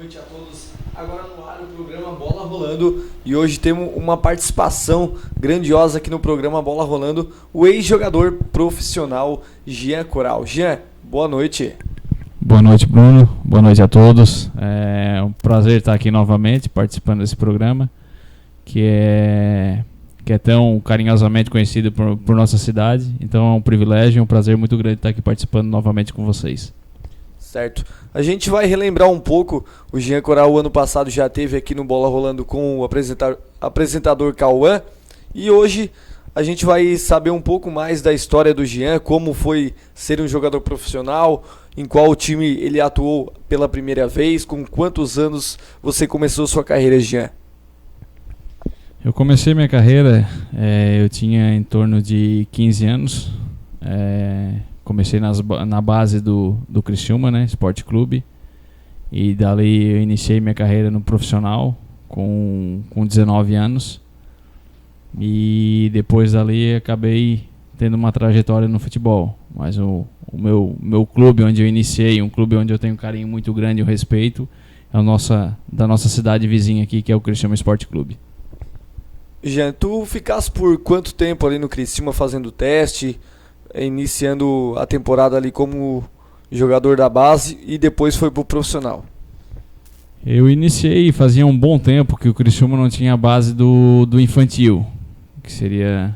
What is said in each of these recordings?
noite a todos. Agora no ar o programa Bola Rolando e hoje temos uma participação grandiosa aqui no programa Bola Rolando, o ex-jogador profissional Jean Coral. Jean, boa noite. Boa noite, Bruno. Boa noite a todos. É um prazer estar aqui novamente participando desse programa que é tão carinhosamente conhecido por nossa cidade. Então é um privilégio e um prazer muito grande estar aqui participando novamente com vocês. Certo. A gente vai relembrar um pouco. O Jean Coral o ano passado já esteve aqui no Bola Rolando com o apresentador Cauã. E hoje a gente vai saber um pouco mais da história do Jean, como foi ser um jogador profissional, em qual time ele atuou pela primeira vez, com quantos anos você começou sua carreira, Jean? Eu comecei minha carreira, eu tinha em torno de 15 anos. Comecei na base do Criciúma, né, Esporte Clube. E dali eu iniciei minha carreira no profissional com 19 anos. E depois dali acabei tendo uma trajetória no futebol. Mas o meu clube onde eu iniciei, um clube onde eu tenho um carinho muito grande e um respeito, é da nossa cidade vizinha aqui, que é o Criciúma Esporte Clube. Jean, tu ficasse por quanto tempo ali no Criciúma fazendo teste, iniciando a temporada ali como jogador da base e depois foi pro profissional? Eu iniciei fazia um bom tempo que o Criciúma não tinha a base do infantil, que seria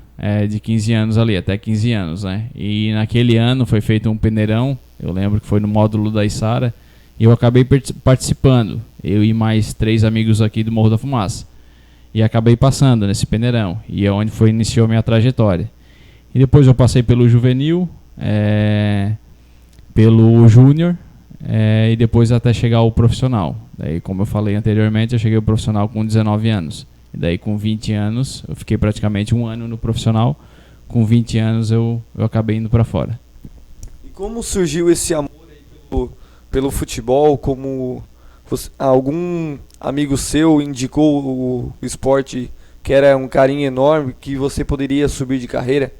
de 15 anos ali, até 15 anos, né? E naquele ano foi feito um peneirão, eu lembro que foi no módulo da Içara, e eu acabei participando, eu e mais 3 amigos aqui do Morro da Fumaça. E acabei passando nesse peneirão, e é onde iniciou a minha trajetória. E depois eu passei pelo juvenil, pelo júnior, e depois até chegar ao profissional. Daí, como eu falei anteriormente, eu cheguei ao profissional com 19 anos. E daí com 20 anos, eu fiquei praticamente um ano no profissional. Com 20 anos eu acabei indo para fora. E como surgiu esse amor aí pelo futebol? Como algum amigo seu indicou o esporte que era um carinho enorme, que você poderia subir de carreira?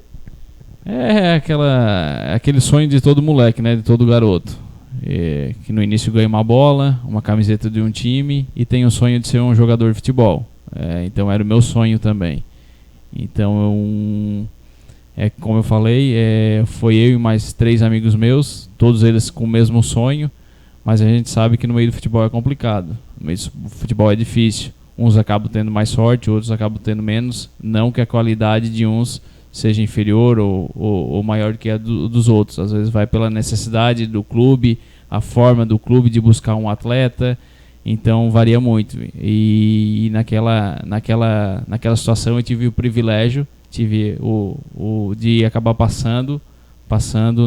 Aquele sonho de todo moleque, né? De todo garoto. Que no início ganha uma bola, uma camiseta de um time e tem o sonho de ser um jogador de futebol. Então era o meu sonho também. Então, como eu falei, foi eu e mais 3 amigos meus, todos eles com o mesmo sonho. Mas a gente sabe que no meio do futebol é complicado. No meio do futebol é difícil. Uns acabam tendo mais sorte, outros acabam tendo menos. Não que a qualidade de uns seja inferior ou maior do que a dos outros. Às vezes vai pela necessidade do clube, a forma do clube de buscar um atleta. Então varia muito. E naquela situação eu tive o privilégio, de acabar passando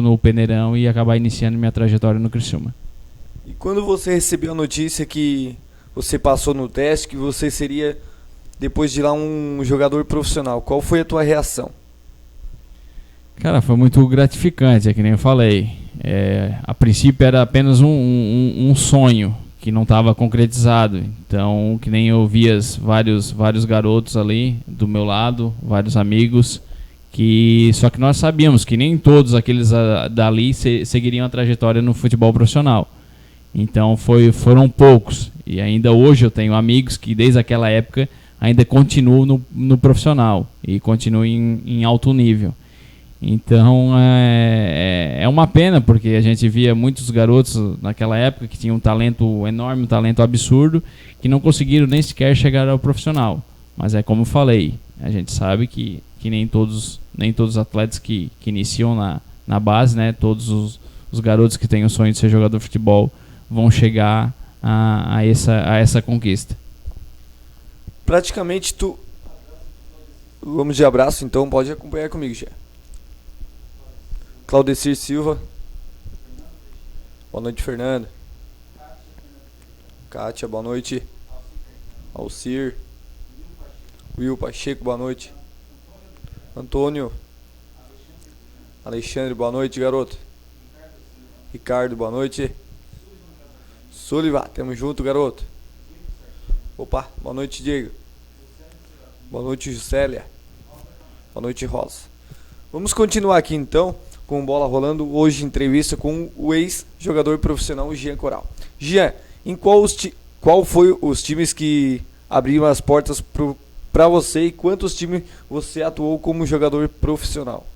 no peneirão e acabar iniciando minha trajetória no Criciúma. E quando você recebeu a notícia que você passou no teste, que você seria, depois de lá, um jogador profissional, qual foi a tua reação? Cara, foi muito gratificante, que nem eu falei. A princípio era apenas um sonho que não estava concretizado. Então, que nem eu via vários garotos ali do meu lado, vários amigos, só que nós sabíamos que nem todos aqueles dali seguiriam a trajetória no futebol profissional. Então foram poucos, e ainda hoje eu tenho amigos que desde aquela época ainda continuam no profissional e continuam em alto nível. Então é uma pena, porque a gente via muitos garotos naquela época que tinham um talento enorme, um talento absurdo, que não conseguiram nem sequer chegar ao profissional. Mas como eu falei, a gente sabe que nem todos os atletas que iniciam na base, né, todos os garotos que têm o sonho de ser jogador de futebol vão chegar a essa conquista. Praticamente Vamos de abraço, então pode acompanhar comigo já. Claudecir Silva. Boa noite, Fernando. Kátia, boa noite. Alcir. Will Pacheco, boa noite. Antônio. Alexandre, boa noite, garoto. Ricardo, boa noite. Sullivan, tamo junto, garoto. Opa, boa noite, Diego. Boa noite, Juscelia. Boa noite, Rosa. Vamos continuar aqui então com Bola Rolando. Hoje entrevista com o ex-jogador profissional Jean Coral. Jean, em qual foi os times que abriram as portas para você e quantos times você atuou como jogador profissional?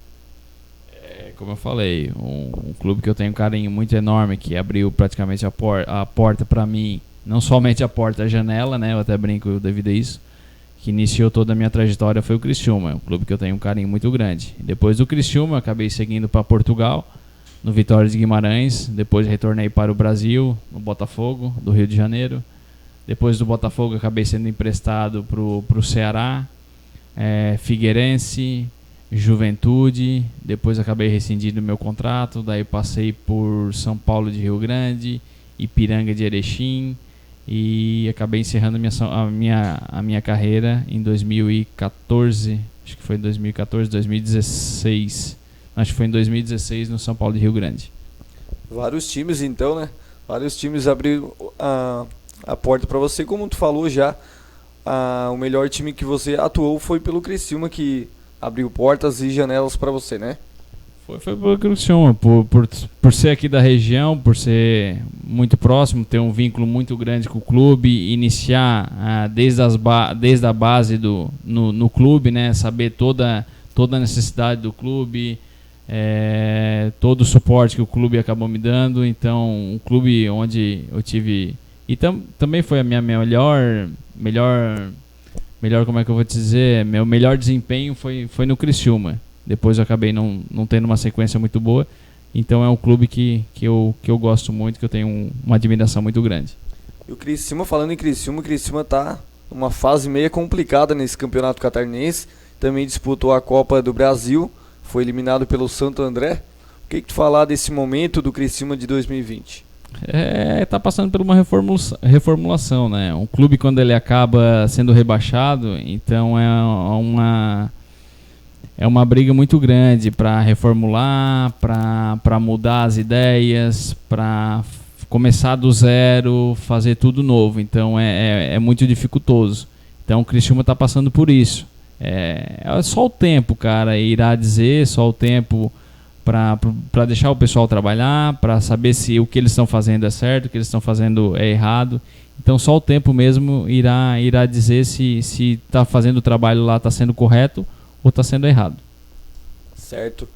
Como eu falei, um clube que eu tenho um carinho muito enorme, que abriu praticamente a porta para mim, não somente a porta, a janela, né? Eu até brinco devido a isso, que iniciou toda a minha trajetória foi o Criciúma, um clube que eu tenho um carinho muito grande. Depois do Criciúma, acabei seguindo para Portugal, no Vitória de Guimarães, depois retornei para o Brasil, no Botafogo, do Rio de Janeiro. Depois do Botafogo, acabei sendo emprestado para o Ceará, Figueirense, Juventude, depois acabei rescindindo meu contrato, daí passei por São Paulo de Rio Grande, Ipiranga de Erechim e acabei encerrando a minha carreira em 2014, acho que foi em 2014, 2016, acho que foi em 2016 no São Paulo de Rio Grande. Vários times então, né? Vários times abriram a porta para você, como tu falou já, o melhor time que você atuou foi pelo Criciúma, que abriu portas e janelas para você, né? Foi pelo Criciúma, por ser aqui da região, por ser muito próximo, ter um vínculo muito grande com o clube, iniciar desde a base no clube, né? Saber toda a necessidade do clube, todo o suporte que o clube acabou me dando. Então, um clube onde eu tive... E também foi a minha melhor, como é que eu vou te dizer, meu melhor desempenho foi no Criciúma. Depois eu acabei não tendo uma sequência muito boa. Então é um clube que eu gosto muito, que eu tenho uma admiração muito grande. E o Criciúma, falando em Criciúma, o Criciúma tá numa fase meio complicada nesse campeonato catarinense. Também disputou a Copa do Brasil, foi eliminado pelo Santo André. O que tu falar desse momento do Criciúma de 2020? Tá passando por uma reformulação, né? Um clube, quando ele acaba sendo rebaixado, então é uma briga muito grande para reformular, para mudar as ideias, para começar do zero, fazer tudo novo. Então é muito dificultoso. Então o Criciúma está passando por isso. É só o tempo, cara, irá dizer, só o tempo para deixar o pessoal trabalhar, para saber se o que eles estão fazendo é certo, o que eles estão fazendo é errado. Então só o tempo mesmo irá dizer se está fazendo o trabalho lá, está sendo correto ou está sendo errado. Certo.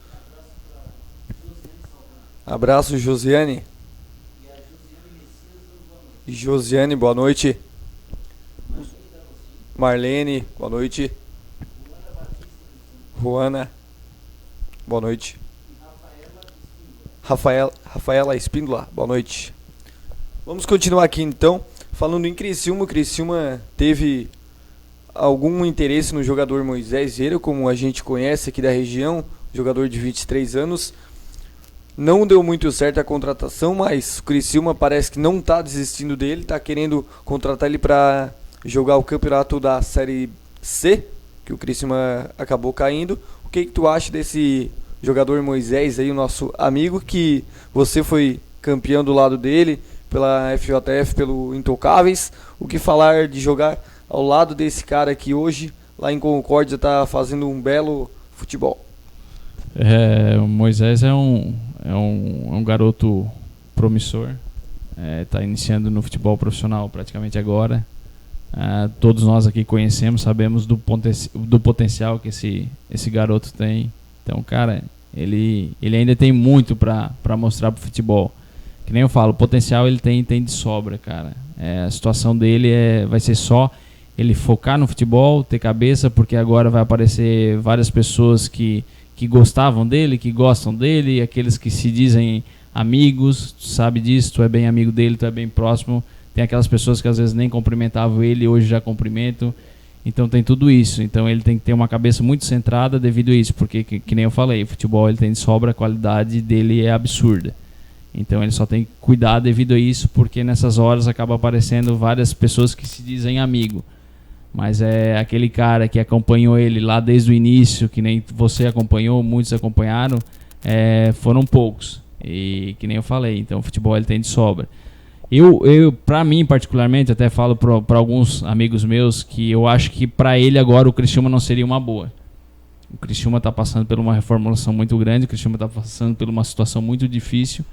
Abraço, Josiane. Josiane, boa noite. Marlene, boa noite. Juana, boa noite. Rafaela Espíndola, boa noite. Vamos continuar aqui então. Falando em Criciúma, o Criciúma teve algum interesse no jogador Moisés Vieira, como a gente conhece aqui da região, jogador de 23 anos. Não deu muito certo a contratação, mas o Criciúma parece que não está desistindo dele, está querendo contratar ele para jogar o campeonato da Série C, que o Criciúma acabou caindo. O que tu acha desse jogador Moisés aí, o nosso amigo, que você foi campeão do lado dele, pela FJF, pelo Intocáveis? O que falar de jogar ao lado desse cara que hoje, lá em Concórdia, está fazendo um belo futebol? O Moisés é um garoto promissor, está iniciando no futebol profissional praticamente agora. Todos nós aqui conhecemos, sabemos do potencial que esse garoto tem. Então, cara, ele ainda tem muito para mostrar pro futebol. Que nem eu falo, o potencial ele tem de sobra, cara. A situação dele vai ser só ele focar no futebol, ter cabeça, porque agora vai aparecer várias pessoas que gostavam dele, que gostam dele, aqueles que se dizem amigos, tu sabe disso, tu é bem amigo dele, tu é bem próximo. Tem aquelas pessoas que às vezes nem cumprimentavam ele, hoje já cumprimentam. Então tem tudo isso. Então ele tem que ter uma cabeça muito centrada devido a isso, porque que nem eu falei, o futebol ele tem de sobra, a qualidade dele é absurda. Então ele só tem que cuidar devido a isso, porque nessas horas acaba aparecendo várias pessoas que se dizem amigo. Mas é aquele cara que acompanhou ele lá desde o início, que nem você acompanhou, muitos acompanharam, foram poucos. E que nem eu falei, então o futebol ele tem de sobra. Eu para mim particularmente, até falo para alguns amigos meus que eu acho que para ele agora o Criciúma não seria uma boa. O Criciúma está passando por uma reformulação muito grande, o Criciúma está passando por uma situação muito difícil.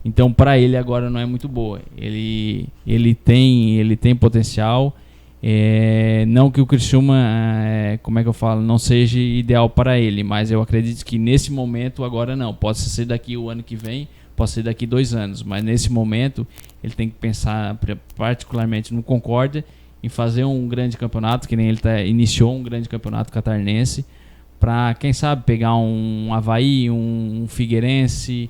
Então para ele agora não é muito boa. Ele tem potencial. Não que o Criciúma, como é que eu falo, não seja ideal para ele, mas eu acredito que nesse momento agora não. Pode ser daqui o ano que vem, pode ser daqui 2 anos, mas nesse momento ele tem que pensar particularmente no Concórdia, em fazer um grande campeonato, que nem ele iniciou um grande campeonato catarinense, para quem sabe pegar um Avaí, um Figueirense,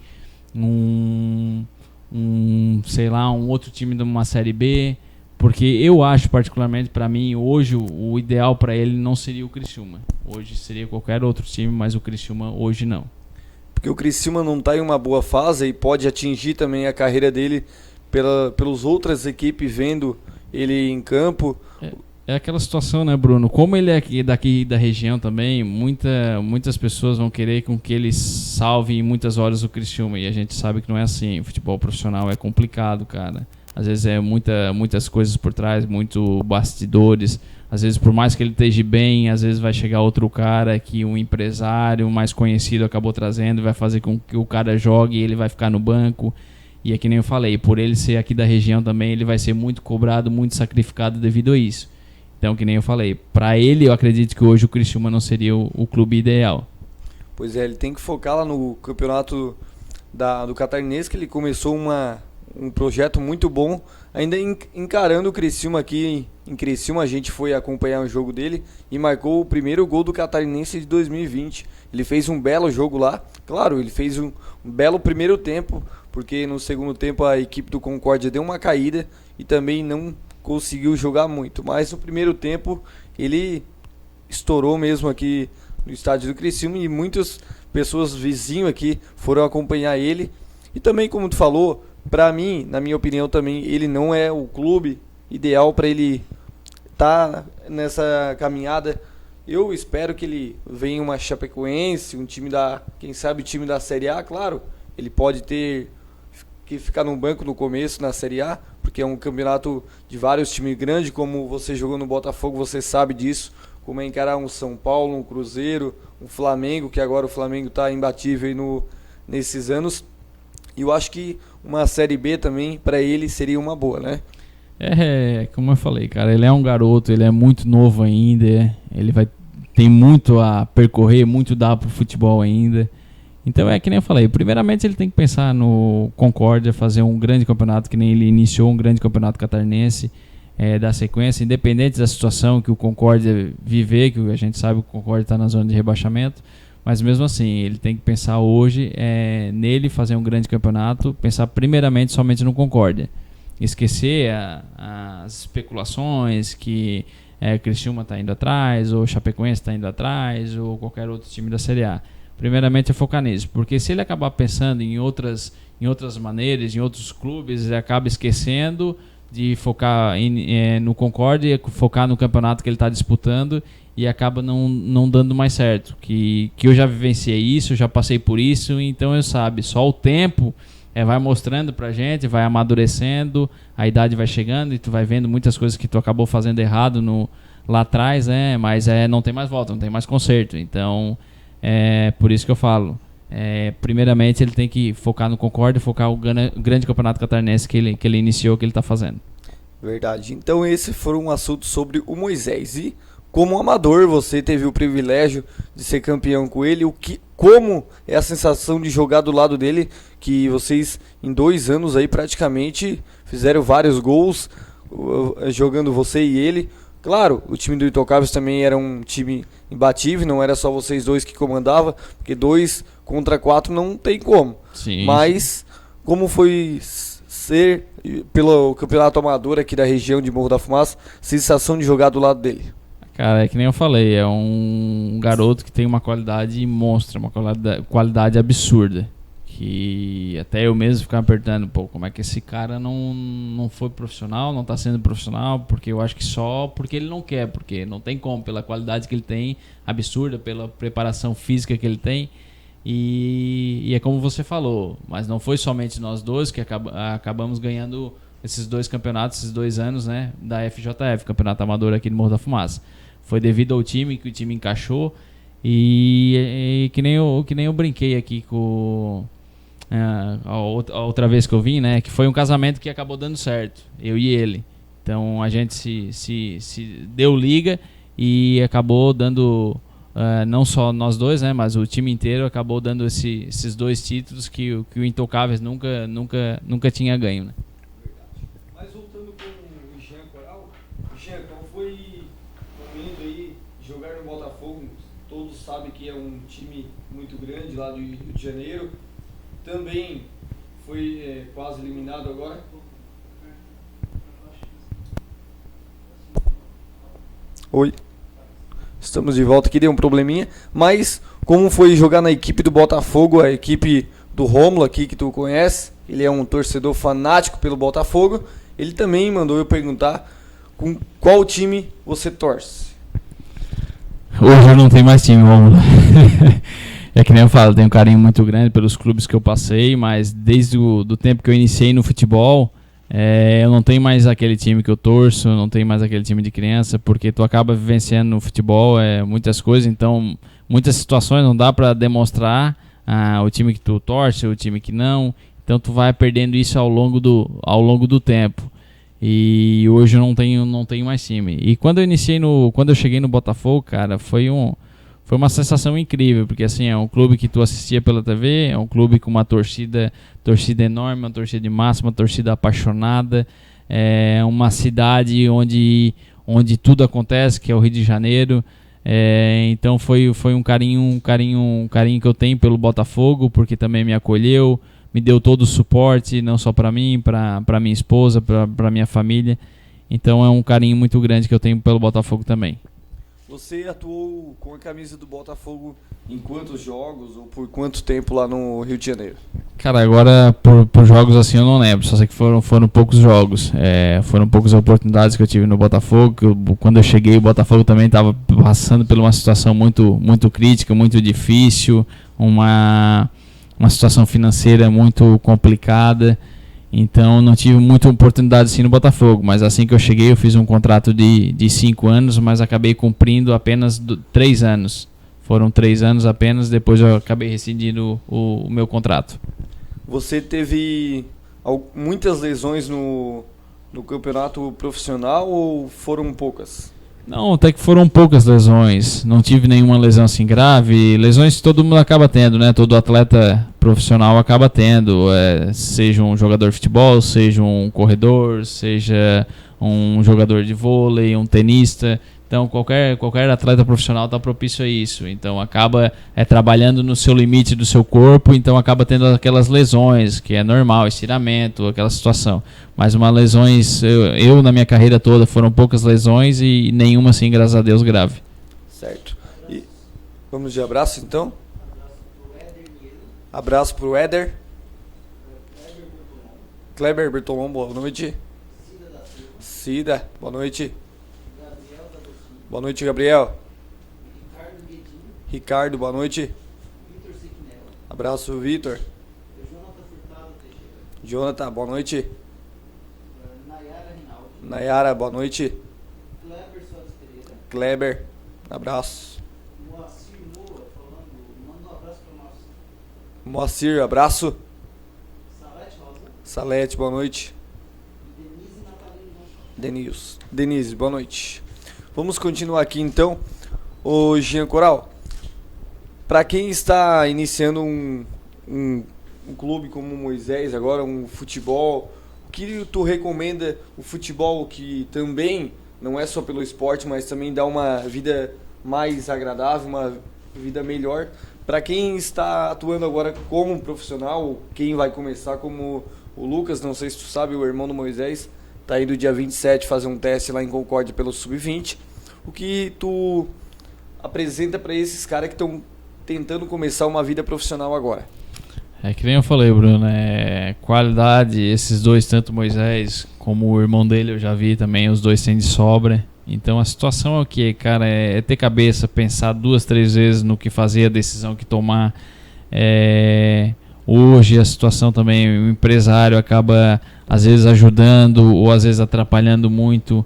sei lá, um outro time de uma Série B. Porque eu acho, particularmente, para mim, hoje o ideal para ele não seria o Criciúma. Hoje seria qualquer outro time, mas o Criciúma hoje não. Porque o Criciúma não está em uma boa fase e pode atingir também a carreira dele pelas outras equipes vendo ele em campo. É aquela situação, né, Bruno? Como ele é daqui da região também, muitas pessoas vão querer com que ele salve em muitas horas o Criciúma. E a gente sabe que não é assim. O futebol profissional é complicado, cara. Às vezes muitas coisas por trás, muito bastidores. Às vezes, por mais que ele esteja bem, às vezes vai chegar outro cara que um empresário mais conhecido acabou trazendo, vai fazer com que o cara jogue e ele vai ficar no banco. E é que nem eu falei, por ele ser aqui da região também, ele vai ser muito cobrado, muito sacrificado devido a isso. Então, que nem eu falei, para ele eu acredito que hoje o Criciúma não seria o clube ideal. Pois é, ele tem que focar lá no campeonato do Catarinense, que ele começou um projeto muito bom, ainda encarando o Criciúma aqui em Criciúma. A gente foi acompanhar um jogo dele e marcou o primeiro gol do Catarinense de 2020. Ele fez um belo jogo lá, claro, ele fez um belo primeiro tempo, porque no segundo tempo a equipe do Concórdia deu uma caída e também não conseguiu jogar muito, mas no primeiro tempo ele estourou mesmo aqui no estádio do Criciúma e muitas pessoas vizinhos aqui foram acompanhar ele. E também, como tu falou, para mim, na minha opinião também, ele não é o clube ideal para ele estar nessa caminhada. Eu espero que ele venha uma Chapecoense, um time quem sabe o time da Série A, claro. Ele pode ter que ficar no banco no começo na Série A, porque é um campeonato de vários times grandes, como você jogou no Botafogo, você sabe disso, como é encarar um São Paulo, um Cruzeiro, um Flamengo, que agora o Flamengo está imbatível aí nesses anos. E eu acho que uma Série B também, para ele, seria uma boa, né? Como eu falei, cara, ele é um garoto, ele é muito novo ainda, tem muito a percorrer, muito dar pro futebol ainda. Então é que nem eu falei, primeiramente ele tem que pensar no Concórdia, fazer um grande campeonato, que nem ele iniciou um grande campeonato catarinense, dar sequência, independente da situação que o Concórdia viver, que a gente sabe que o Concórdia está na zona de rebaixamento, mas mesmo assim, ele tem que pensar hoje nele, fazer um grande campeonato, pensar primeiramente somente no Concórdia. Esquecer as especulações que o Criciúma está indo atrás, ou o Chapecoense está indo atrás, ou qualquer outro time da Série A. Primeiramente é focar nisso, porque se ele acabar pensando em outras maneiras, em outros clubes, ele acaba esquecendo de focar no Concórdia, focar no campeonato que ele está disputando e acaba não dando mais certo. Que eu já vivenciei isso, já passei por isso, então só o tempo vai mostrando pra gente, vai amadurecendo, a idade vai chegando e tu vai vendo muitas coisas que tu acabou fazendo errado lá atrás, mas não tem mais volta, não tem mais conserto. Então por isso que eu falo, primeiramente ele tem que focar no Concórdia, focar o grande campeonato catarinense que ele iniciou, que ele está fazendo. Verdade. Então esse foi um assunto sobre o Moisés. E como amador, você teve o privilégio de ser campeão com ele. Como é a sensação de jogar do lado dele, que vocês em 2 anos aí praticamente fizeram vários gols, jogando você e ele. Claro, o time do Intocáveis também era um time imbatível, não era só vocês dois que comandavam, porque 2 contra 4 não tem como. Sim. Mas como foi ser pelo campeonato amador aqui da região de Morro da Fumaça, sensação de jogar do lado dele? Cara, é que nem eu falei, é um garoto que tem uma qualidade monstra, uma qualidade absurda. Que até eu mesmo ficava apertando, como é que esse cara não foi profissional, não tá sendo profissional, porque eu acho que só porque ele não quer, porque não tem como, pela qualidade que ele tem, absurda, pela preparação física que ele tem, e é como você falou, mas não foi somente nós dois que acabamos ganhando esses 2 campeonatos, esses 2 anos, né, da FJF, Campeonato Amador aqui no Morro da Fumaça. Foi devido ao time, que o time encaixou, e que nem eu brinquei aqui com a outra vez que eu vim, né? Que foi um casamento que acabou dando certo, eu e ele. Então a gente se deu liga e acabou dando, não só nós dois, né? Mas o time inteiro acabou dando esses 2 títulos que o Intocáveis nunca tinha ganho, né? Mas voltando com o Jean Coral, Jean, qual foi o momento aí de jogar no Botafogo? Todos sabem que é um time muito grande lá do Rio de Janeiro. Também foi quase eliminado agora. Oi. Estamos de volta aqui, deu um probleminha. Mas como foi jogar na equipe do Botafogo, a equipe do Rômulo aqui que tu conhece, ele é um torcedor fanático pelo Botafogo. Ele também mandou eu perguntar com qual time você torce. Hoje eu não tenho mais time, Rômulo. É que nem eu falo, tenho um carinho muito grande pelos clubes que eu passei, mas desde o tempo que eu iniciei no futebol, eu não tenho mais aquele time que eu torço, não tenho mais aquele time de criança, porque tu acaba vivenciando no futebol muitas coisas, então muitas situações não dá para demonstrar o time que tu torce, o time que não, então tu vai perdendo isso ao longo do tempo. E hoje eu não tenho mais time. E quando eu cheguei no Botafogo, cara, foi uma sensação incrível, porque assim, é um clube que tu assistia pela TV, é um clube com uma torcida enorme, uma torcida de massa, uma torcida apaixonada, é uma cidade onde tudo acontece, que é o Rio de Janeiro. Então foi um carinho que eu tenho pelo Botafogo, porque também me acolheu, me deu todo o suporte, não só para mim, para minha esposa, para minha família. Então é um carinho muito grande que eu tenho pelo Botafogo também. Você atuou com a camisa do Botafogo em quantos jogos ou por quanto tempo lá no Rio de Janeiro? Cara, agora por jogos assim eu não lembro, só sei que foram poucos jogos, foram poucas oportunidades que eu tive no Botafogo. Quando eu cheguei, o Botafogo também estava passando por uma situação muito, muito crítica, muito difícil, uma situação financeira muito complicada. Então não tive muita oportunidade assim no Botafogo, mas assim que eu cheguei eu fiz um contrato de 5 anos, mas acabei cumprindo apenas 3 anos. Foram 3 anos apenas, depois eu acabei rescindindo o meu contrato. Você teve muitas lesões no campeonato profissional ou foram poucas? Não, até que foram poucas lesões. Não tive nenhuma lesão assim grave. Lesões que todo mundo acaba tendo, né? Todo atleta profissional acaba tendo. Seja um jogador de futebol, seja um corredor, seja um jogador de vôlei, um tenista. Então qualquer atleta profissional está propício a isso. Então acaba trabalhando no seu limite do seu corpo, então acaba tendo aquelas lesões, que é normal, estiramento, aquela situação. Mas lesões, eu na minha carreira toda foram poucas lesões e nenhuma assim, graças a Deus, grave. Certo. E vamos de abraço então? Abraço pro Éder. Kleber Bertolon, boa noite. Cida, boa noite. Boa noite, Gabriel. Ricardo, boa noite. Abraço, Vitor. Jonathan, boa noite. Nayara, boa noite. Kleber, abraço. Moacir, abraço. Salete, boa noite. Denise, boa noite. Vamos continuar aqui então. Ô Jean Coral, para quem está iniciando um clube como o Moisés agora, um futebol, o que tu recomenda? O futebol que também não é só pelo esporte, mas também dá uma vida mais agradável, uma vida melhor. Para quem está atuando agora como profissional, quem vai começar como o Lucas, não sei se tu sabe, o irmão do Moisés, tá indo dia 27 fazer um teste lá em Concórdia pelo Sub-20. O que tu apresenta para esses caras que estão tentando começar uma vida profissional agora? É que nem eu falei, Bruno, qualidade, esses dois, tanto o Moisés como o irmão dele, eu já vi também, os dois têm de sobra. Então a situação é o que, cara, é ter cabeça, pensar 2, 3 vezes no que fazer, a decisão que tomar. Hoje a situação também, o empresário acaba às vezes ajudando ou às vezes atrapalhando muito.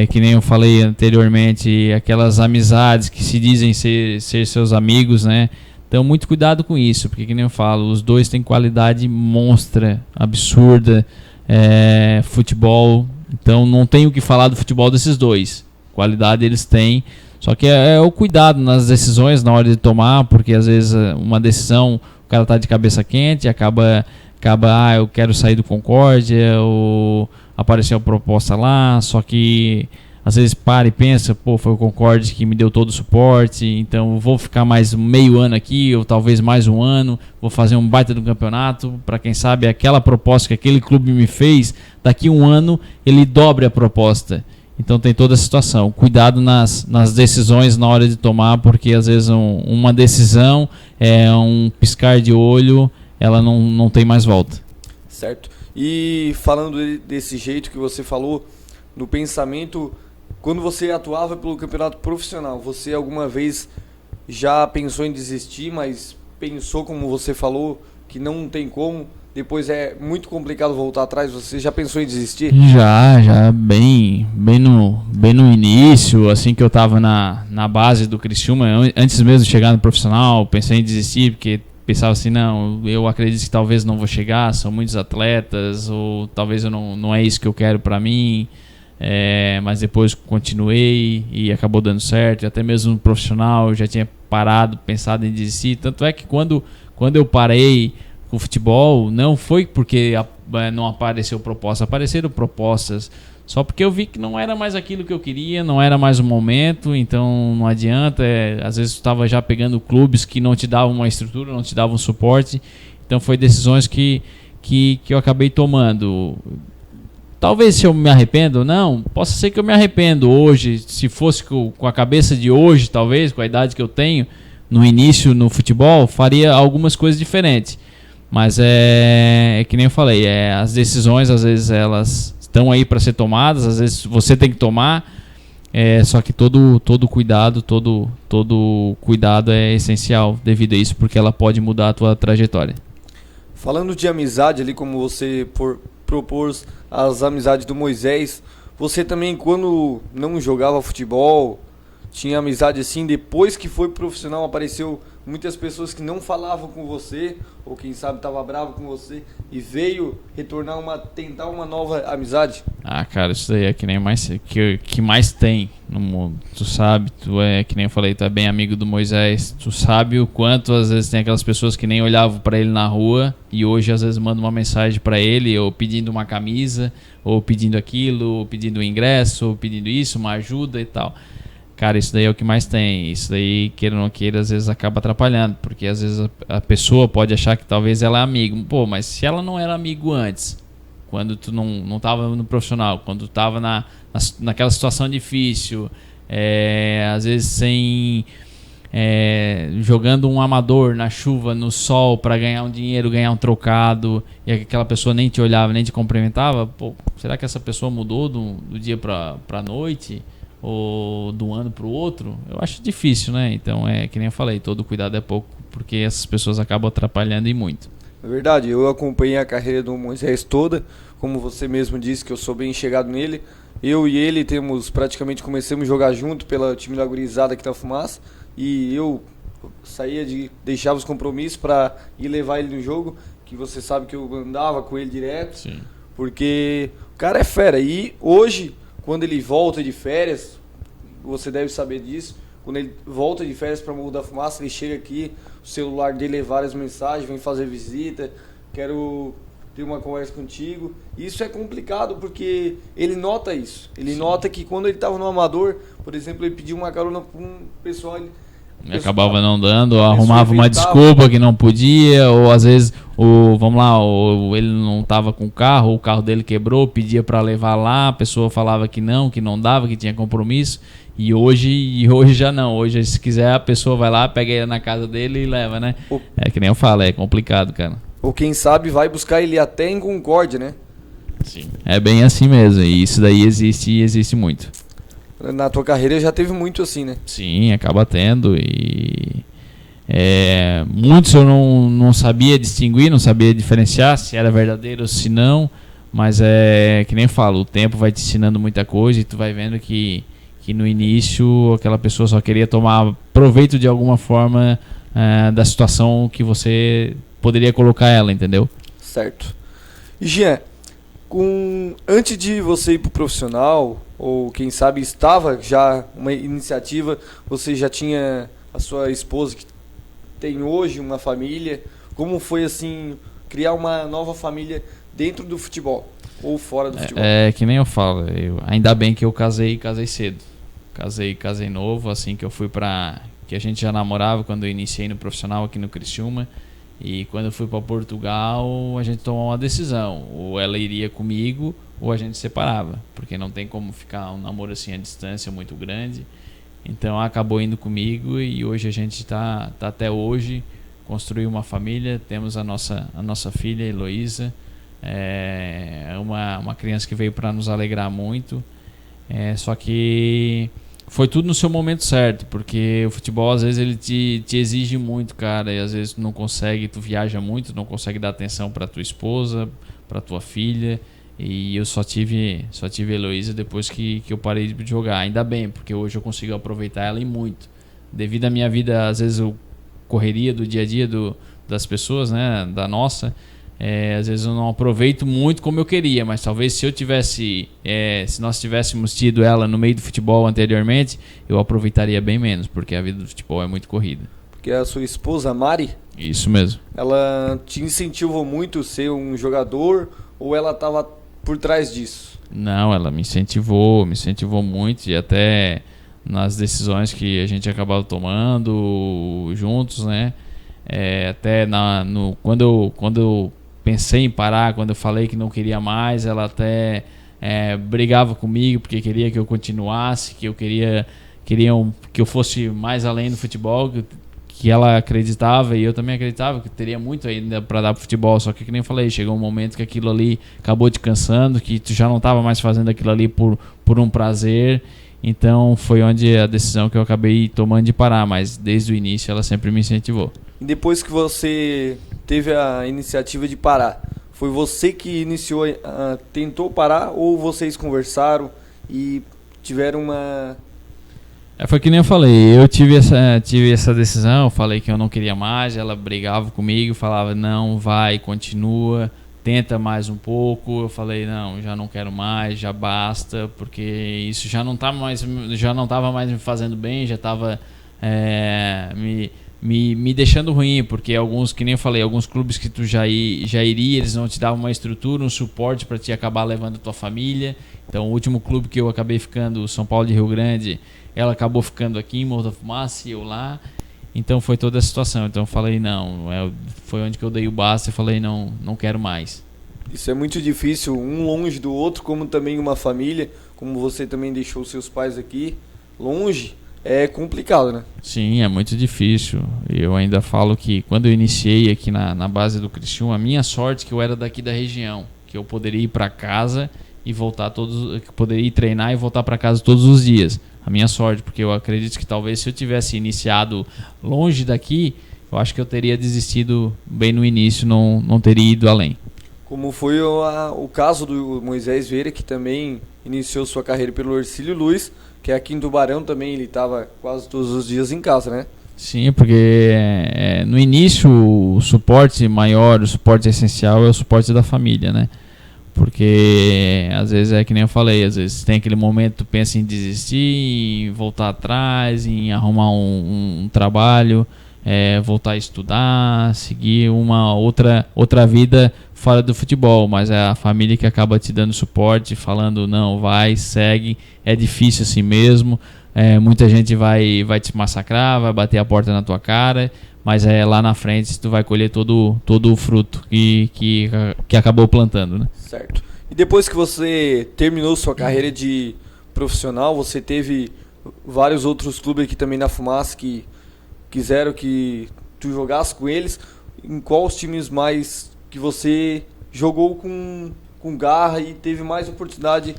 Que nem eu falei anteriormente, aquelas amizades que se dizem ser seus amigos, né? Então, muito cuidado com isso, porque, que nem eu falo, os dois têm qualidade monstra, absurda, futebol. Então, não tem o que falar do futebol desses dois. Qualidade eles têm, só que é o cuidado nas decisões, na hora de tomar, porque às vezes uma decisão, o cara tá de cabeça quente, acaba eu quero sair do Concórdia, ou apareceu a proposta lá, só que às vezes para e pensa, pô, foi o Concórdia que me deu todo o suporte, então vou ficar mais meio ano aqui, ou talvez mais um ano, vou fazer um baita do campeonato, para quem sabe aquela proposta que aquele clube me fez, daqui um ano ele dobre a proposta. Então tem toda a situação. Cuidado nas decisões na hora de tomar, porque às vezes uma decisão, um piscar de olho, ela não tem mais volta. Certo. E falando desse jeito que você falou, no pensamento, quando você atuava pelo campeonato profissional, você alguma vez já pensou em desistir, mas pensou, como você falou, que não tem como, depois é muito complicado voltar atrás, você já pensou em desistir? Já bem no início, assim que eu tava na base do Criciúma, antes mesmo de chegar no profissional, pensei em desistir, porque pensava assim, não, eu acredito que talvez não vou chegar, são muitos atletas, ou talvez não é isso que eu quero pra mim, mas depois continuei e acabou dando certo, e até mesmo no profissional eu já tinha parado, pensado em desistir, tanto é que quando eu parei o futebol, não foi porque não apareceu proposta, apareceram propostas, só porque eu vi que não era mais aquilo que eu queria, não era mais o momento, então não adianta, às vezes tu estava já pegando clubes que não te davam uma estrutura, não te davam suporte, então foi decisões que eu acabei tomando. Talvez se eu me arrependo, não, possa ser que eu me arrependo hoje, se fosse com a cabeça de hoje, talvez, com a idade que eu tenho, no início no futebol, faria algumas coisas diferentes. Mas é que nem eu falei, as decisões às vezes elas estão aí para ser tomadas, às vezes você tem que tomar, só que todo cuidado, todo cuidado é essencial devido a isso, porque ela pode mudar a tua trajetória. Falando de amizade ali, como você propôs as amizades do Moisés, você também quando não jogava futebol, tinha amizade assim, depois que foi profissional apareceu muitas pessoas que não falavam com você, ou quem sabe estava bravo com você, e veio retornar tentar uma nova amizade? Ah, cara, isso daí é que nem que mais tem no mundo. Tu sabe, que nem eu falei, tu é bem amigo do Moisés, tu sabe o quanto às vezes tem aquelas pessoas que nem olhavam para ele na rua, e hoje às vezes mandam uma mensagem para ele, ou pedindo uma camisa, ou pedindo aquilo, ou pedindo um ingresso, ou pedindo isso, uma ajuda e tal. Cara, isso daí é o que mais tem. Isso daí, queira ou não queira, às vezes acaba atrapalhando. Porque às vezes a pessoa pode achar que talvez ela é amigo. Pô, mas se ela não era amigo antes, quando tu não tava no profissional, quando tu tava naquela situação difícil, às vezes jogando um amador na chuva, no sol, para ganhar um dinheiro, ganhar um trocado, e aquela pessoa nem te olhava, nem te cumprimentava, pô, será que essa pessoa mudou do dia pra noite? Ou de um ano para o outro? Eu acho difícil, né? Então que nem eu falei, todo cuidado é pouco, porque essas pessoas acabam atrapalhando e muito. É verdade, eu acompanhei a carreira do Moisés toda, como você mesmo disse que eu sou bem chegado nele. Eu e ele praticamente começamos a jogar junto pela time da gurizada aqui da Fumaça, e eu deixava os compromissos para ir levar ele no jogo, que você sabe que eu andava com ele direto. Sim. Porque o cara é fera, e hoje, quando ele volta de férias, você deve saber disso, quando ele volta de férias para Morro da Fumaça, ele chega aqui, o celular dele é várias mensagens, vem fazer visita, quero ter uma conversa contigo. Isso é complicado porque ele nota isso. Ele Sim. nota que quando ele estava no amador, por exemplo, ele pediu uma carona para um pessoal... Ele acabava não dando, ou arrumava uma desculpa que não podia, ou às vezes, ou ele não estava com o carro, ou o carro dele quebrou, pedia para levar lá, a pessoa falava que não dava, que tinha compromisso, e hoje já não. Hoje, se quiser, a pessoa vai lá, pega ele na casa dele e leva, né? É que nem eu falo, é complicado, cara. Ou quem sabe vai buscar ele até em Concórdia, né? Sim. É bem assim mesmo, e isso daí existe muito. Na tua carreira já teve muito assim, né? Sim, acaba tendo, e muitos eu não sabia distinguir, não sabia diferenciar se era verdadeiro ou se não, mas que nem eu falo, o tempo vai te ensinando muita coisa e tu vai vendo que no início aquela pessoa só queria tomar proveito de alguma forma da situação que você poderia colocar ela, entendeu? Certo. E Jean, antes de você ir pro profissional, ou quem sabe estava já uma iniciativa, você já tinha a sua esposa que tem hoje uma família, como foi assim criar uma nova família dentro do futebol ou fora do futebol? É que nem eu falo, ainda bem que eu casei cedo. Casei novo, assim que eu fui que a gente já namorava quando eu iniciei no profissional aqui no Criciúma. E quando eu fui para Portugal, a gente tomou uma decisão. Ou ela iria comigo, ou a gente separava. Porque não tem como ficar um namoro assim à distância muito grande. Então acabou indo comigo e hoje a gente tá até hoje, construiu uma família, temos a nossa filha, Heloísa. É uma criança que veio para nos alegrar muito. Só que foi tudo no seu momento certo, porque o futebol às vezes ele te exige muito, cara, e às vezes tu não consegue, tu viaja muito, não consegue dar atenção para tua esposa, para tua filha, e eu só tive a Heloísa depois que eu parei de jogar. Ainda bem, porque hoje eu consigo aproveitar ela e muito. Devido à minha vida, às vezes eu correria do dia a dia das pessoas, né, da nossa, às vezes eu não aproveito muito como eu queria, mas talvez se nós tivéssemos tido ela no meio do futebol anteriormente, eu aproveitaria bem menos, porque a vida do futebol é muito corrida. Porque a sua esposa, Mari, isso mesmo, ela te incentivou muito a ser um jogador ou ela estava por trás disso? Não, ela me incentivou muito, e até nas decisões que a gente acabava tomando juntos, né? Até quando eu pensei em parar, quando eu falei que não queria mais, ela até brigava comigo porque queria que eu continuasse, que eu queria que eu fosse mais além do futebol, que ela acreditava e eu também acreditava que teria muito ainda para dar pro futebol, só que nem eu falei, chegou um momento que aquilo ali acabou te cansando, que tu já não estava mais fazendo aquilo ali por um prazer. Então foi onde a decisão que eu acabei tomando de parar, mas desde o início ela sempre me incentivou. E depois que você teve a iniciativa de parar, foi você que iniciou, tentou parar ou vocês conversaram e tiveram uma... Foi que nem eu falei, eu tive essa decisão, falei que eu não queria mais, ela brigava comigo, falava não, vai, continua, tenta mais um pouco. Eu falei não, já não quero mais, já basta, porque isso já não estava mais me fazendo bem, já estava me deixando ruim, porque que nem eu falei, alguns clubes que tu já iria, eles não te davam uma estrutura, um suporte para te acabar levando a tua família. Então o último clube que eu acabei ficando, o São Paulo de Rio Grande, ela acabou ficando aqui em Morro da Fumaça e eu lá. Então foi toda a situação. Então eu falei não, foi onde que eu dei o basta e falei não quero mais. Isso é muito difícil, um longe do outro, como também uma família, como você também deixou seus pais aqui longe, é complicado, né? Sim, é muito difícil. Eu ainda falo que quando eu iniciei aqui na base do Criciúma, a minha sorte é que eu era daqui da região, que eu poderia ir para casa e poderia ir treinar e voltar para casa todos os dias. A minha sorte, porque eu acredito que talvez se eu tivesse iniciado longe daqui, eu acho que eu teria desistido bem no início, não teria ido além. Como foi o caso do Moisés Vieira, que também iniciou sua carreira pelo Hercílio Luz, que aqui em Tubarão também ele estava quase todos os dias em casa, né? Sim, porque no início o suporte maior, o suporte essencial é o suporte da família, né? Porque às vezes é que nem eu falei, às vezes tem aquele momento que tu pensa em desistir, em voltar atrás, em arrumar um trabalho, voltar a estudar, seguir uma outra vida fora do futebol, mas é a família que acaba te dando suporte, falando não, vai, segue, é difícil assim mesmo, muita gente vai te massacrar, vai bater a porta na tua cara, mas lá na frente tu vai colher todo o fruto que acabou plantando, né? Certo. E depois que você terminou sua carreira de profissional, você teve vários outros clubes aqui também na Fumaça que quiseram que tu jogasse com eles. Em quais times mais que você jogou com garra e teve mais oportunidade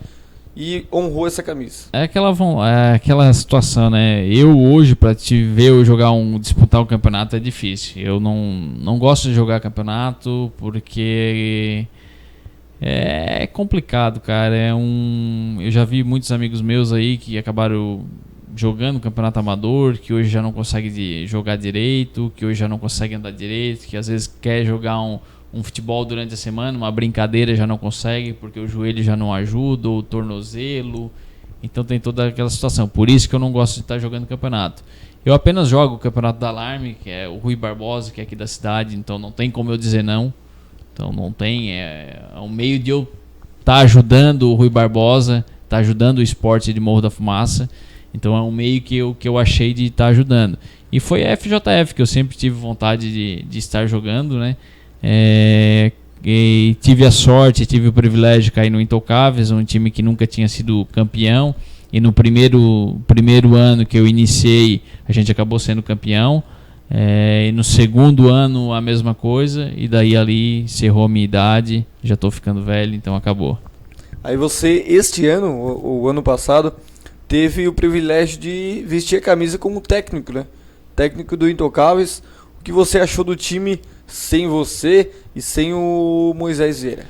e honrou essa camisa? É aquela situação, né? Eu hoje, para te ver eu disputar um campeonato é difícil. Eu não gosto de jogar campeonato porque é complicado, cara. Eu já vi muitos amigos meus aí que acabaram jogando campeonato amador, que hoje já não consegue jogar direito, que hoje já não consegue andar direito, que às vezes quer jogar um futebol durante a semana, uma brincadeira já não consegue, porque o joelho já não ajuda, ou o tornozelo. Então tem toda aquela situação. Por isso que eu não gosto de estar jogando campeonato. Eu apenas jogo o campeonato da Alarme, que é o Rui Barbosa, que é aqui da cidade, então não tem como eu dizer não. Então não tem, é um meio de eu estar ajudando o Rui Barbosa, estar ajudando o esporte de Morro da Fumaça. Então é um meio que eu achei de estar ajudando. E foi a FJF que eu sempre tive vontade de estar jogando, né? E tive a sorte, tive o privilégio de cair no Intocáveis, um time que nunca tinha sido campeão. E no primeiro ano que eu iniciei, a gente acabou sendo campeão. E no segundo ano a mesma coisa. E daí ali encerrou a minha idade. Já estou ficando velho, então acabou. Aí você, este ano, o ano passado, teve o privilégio de vestir a camisa como técnico, né? Técnico do Intocáveis. O que você achou do time sem você e sem o Moisés Vieira?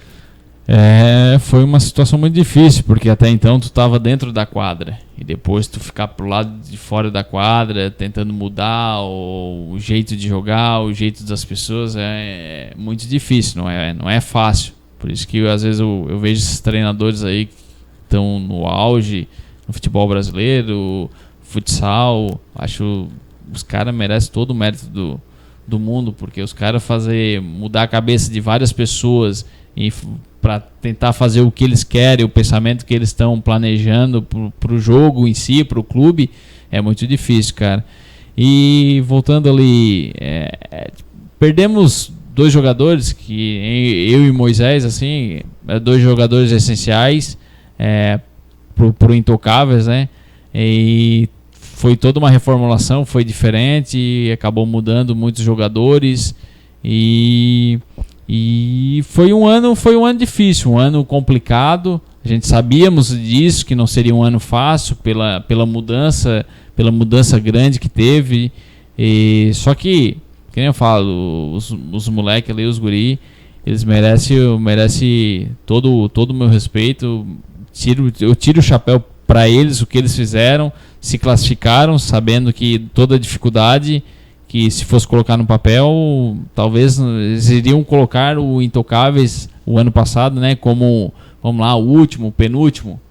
Foi uma situação muito difícil, porque até então tu estava dentro da quadra e depois tu ficar pro lado de fora da quadra tentando mudar o jeito de jogar, o jeito das pessoas, é muito difícil, não é fácil. Por isso que às vezes eu vejo esses treinadores aí que estão no auge no futebol brasileiro, futsal. Acho que os caras merecem todo o mérito do mundo, porque os caras mudar a cabeça de várias pessoas para tentar fazer o que eles querem, o pensamento que eles estão planejando para o jogo em si, para o clube, é muito difícil, cara. E voltando ali, perdemos 2 jogadores, que eu e Moisés, assim, 2 jogadores essenciais pro Intocáveis, né? E foi toda uma reformulação, foi diferente, e acabou mudando muitos jogadores e foi um ano difícil, um ano complicado. A gente sabíamos disso, que não seria um ano fácil pela mudança grande que teve. Só que nem eu falo, os moleques ali, os guri, eles merecem todo o meu respeito. Eu tiro o chapéu para eles, o que eles fizeram. Se classificaram sabendo que toda a dificuldade, que se fosse colocar no papel, talvez eles iriam colocar o Intocáveis o ano passado, né, como, vamos lá, o último, o penúltimo,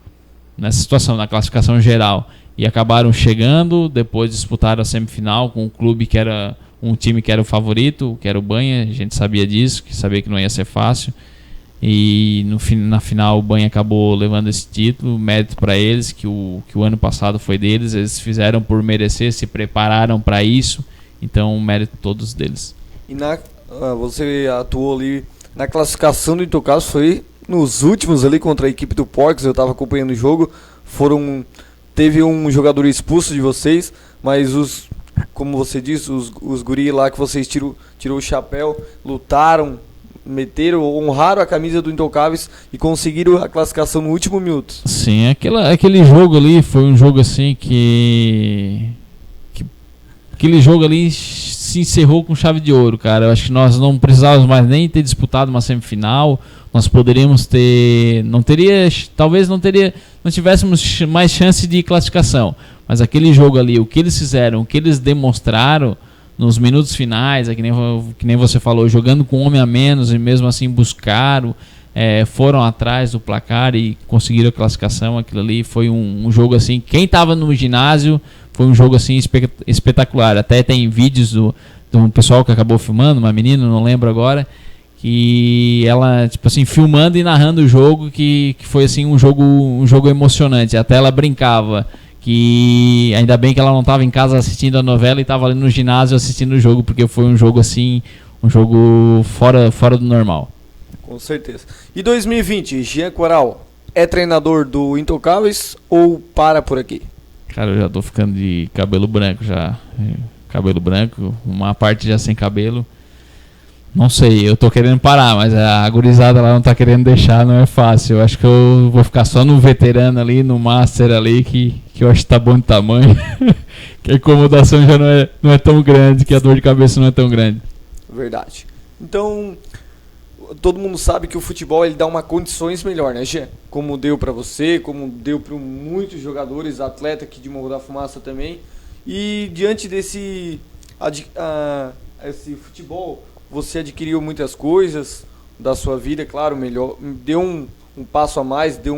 nessa situação, na classificação geral. E acabaram chegando, depois disputaram a semifinal com um clube que era um time que era o favorito, que era o Banha. A gente sabia disso, que sabia que não ia ser fácil. E na final o Banha acabou levando esse título, mérito para eles, que o ano passado foi deles. Eles fizeram por merecer, se prepararam para isso. Então, mérito todos deles. E você atuou ali na classificação do Intocáveis, foi nos últimos ali contra a equipe do Porcos. Eu estava acompanhando o jogo. Teve um jogador expulso de vocês, mas como você disse, os guri lá que vocês tirou o chapéu, lutaram, honraram a camisa do Intocáveis e conseguiram a classificação no último minuto. Sim, aquele jogo ali foi um jogo assim que aquele jogo ali se encerrou com chave de ouro, cara. Eu acho que nós não precisávamos mais nem ter disputado uma semifinal. Nós poderíamos talvez não tivéssemos mais chance de classificação. Mas aquele jogo ali, o que eles fizeram, o que eles demonstraram nos minutos finais, que nem você falou, jogando com um homem a menos e mesmo assim buscaram, foram atrás do placar e conseguiram a classificação. Aquilo ali foi um jogo assim, quem estava no ginásio, foi um jogo assim espetacular. Até tem vídeos do pessoal que acabou filmando, uma menina, não lembro agora, que ela, tipo assim, filmando e narrando o jogo, que foi assim um jogo emocionante. Até ela brincava que ainda bem que ela não estava em casa assistindo a novela e estava ali no ginásio assistindo o jogo, porque foi um jogo assim, um jogo fora do normal. Com certeza. E 2020, Jean Coral é treinador do Intocáveis ou para por aqui? Cara, eu já tô ficando de cabelo branco já. Cabelo branco, uma parte já sem cabelo. Não sei, eu tô querendo parar, mas a gurizada lá não tá querendo deixar, não é fácil. Eu acho que eu vou ficar só no veterano ali, no master ali, que eu acho que tá bom de tamanho. Que a incomodação já não é tão grande, que a dor de cabeça não é tão grande. Verdade. Então, todo mundo sabe que o futebol ele dá uma condições melhor, né, Jean? Como deu para você, como deu para muitos jogadores, atleta aqui de Morro da Fumaça também. E diante desse esse futebol, você adquiriu muitas coisas da sua vida, claro, melhor, deu um passo a mais, deu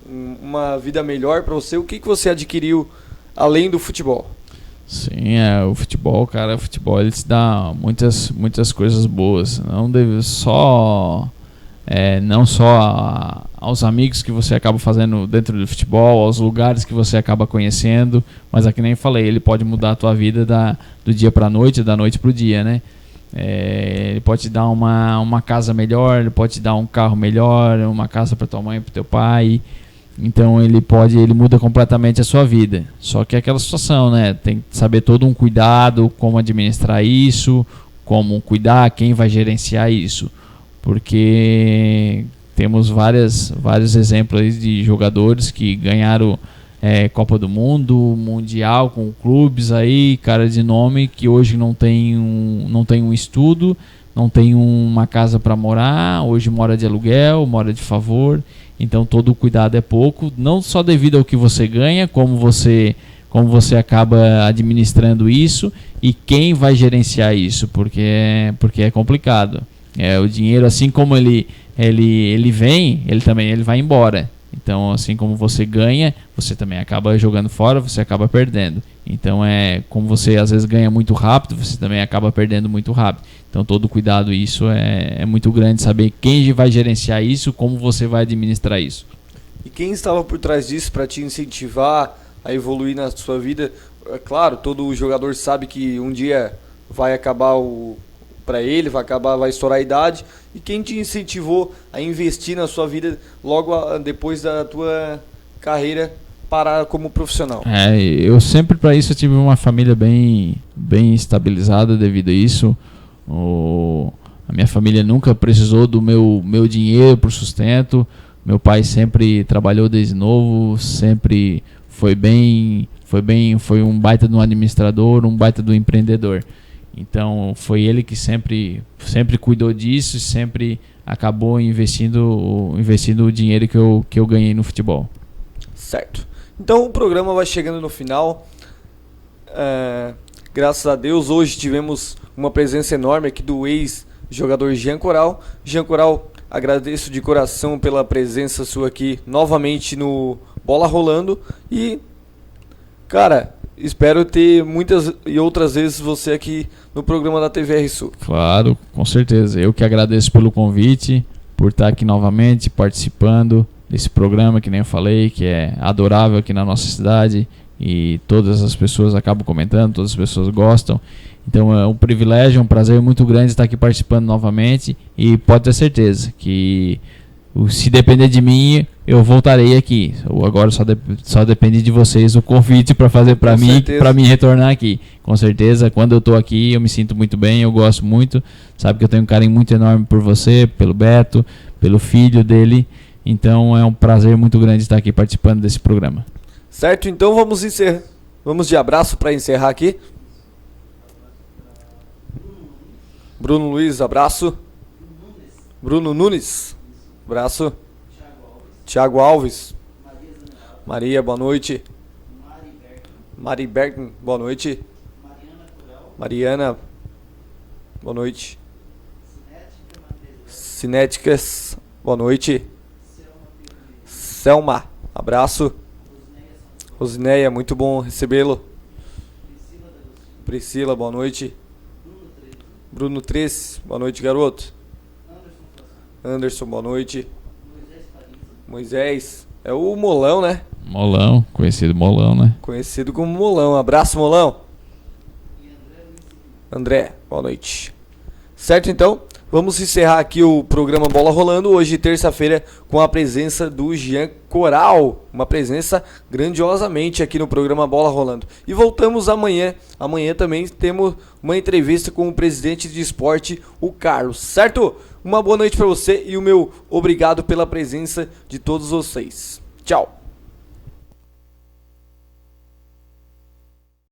uma vida melhor para você. O que você adquiriu além do futebol? Sim, o futebol, cara, ele te dá muitas coisas boas. Não só aos amigos que você acaba fazendo dentro do futebol, aos lugares que você acaba conhecendo, mas aqui nem falei, ele pode mudar a tua vida do dia para a noite, da noite para o dia, né? Ele pode te dar uma casa melhor, ele pode te dar um carro melhor, uma casa para tua mãe, para teu pai. Então ele muda completamente a sua vida. Só que é aquela situação, né? Tem que saber todo um cuidado, como administrar isso, como cuidar, quem vai gerenciar isso. Porque temos vários exemplos aí de jogadores que ganharam Copa do Mundo, Mundial com clubes aí, cara de nome, que hoje não tem um estudo, não tem uma casa para morar, hoje mora de aluguel, mora de favor. Então todo o cuidado é pouco, não só devido ao que você ganha, como você acaba administrando isso e quem vai gerenciar isso, porque é complicado. O dinheiro, assim como ele vem, ele vai embora. Então, assim como você ganha, você também acaba jogando fora, você acaba perdendo. Então, como você às vezes ganha muito rápido, você também acaba perdendo muito rápido. Então, todo cuidado, isso é muito grande, saber quem vai gerenciar isso, como você vai administrar isso. E quem estava por trás disso para te incentivar a evoluir na sua vida? É claro, todo jogador sabe que um dia vai acabar vai estourar a idade. E quem te incentivou a investir na sua vida logo depois da tua carreira parar como profissional? Eu sempre, para isso, eu tive uma família bem estabilizada devido a isso. A minha família nunca precisou do meu dinheiro por sustento. Meu pai sempre trabalhou desde novo, sempre foi um baita de um administrador, um baita de um empreendedor. Então foi ele que sempre cuidou disso e sempre acabou investindo o dinheiro que eu ganhei no futebol. Certo. Então o programa vai chegando no final. Graças a Deus hoje tivemos uma presença enorme aqui do ex-jogador Jean Coral. Jean Coral, agradeço de coração pela presença sua aqui novamente no Bola Rolando. E, cara, espero ter muitas e outras vezes você aqui no programa da TVR Sul. Claro, com certeza. Eu que agradeço pelo convite, por estar aqui novamente participando desse programa, que nem eu falei, que é adorável aqui na nossa cidade e todas as pessoas acabam comentando, todas as pessoas gostam. Então é um privilégio, um prazer muito grande estar aqui participando novamente e pode ter certeza que se depender de mim, eu voltarei aqui. Agora só depende de vocês o convite para fazer para mim retornar aqui. Com certeza, quando eu estou aqui, eu me sinto muito bem, eu gosto muito. Sabe que eu tenho um carinho muito enorme por você, pelo Beto, pelo filho dele. Então é um prazer muito grande estar aqui participando desse programa. Certo, então vamos de abraço para encerrar aqui. Bruno Luiz, abraço. Bruno Nunes, abraço. Thiago Alves. Maria, boa noite. Mari Bergen, boa noite. Mariana, boa noite. Cinéticas, boa noite. Selma, abraço. Rosineia, muito bom recebê-lo. Priscila, boa noite. Bruno 3, boa noite, garoto. Anderson, boa noite. Moisés, é o Molão, né? Molão, conhecido Molão, né? Conhecido como Molão. Abraço, Molão. André, boa noite. Certo, então, vamos encerrar aqui o programa Bola Rolando, hoje terça-feira, com a presença do Jean Coral. Uma presença grandiosamente aqui no programa Bola Rolando. E voltamos amanhã. Amanhã também temos uma entrevista com o presidente de esporte, o Carlos. Certo? Uma boa noite para você e o meu obrigado pela presença de todos vocês. Tchau.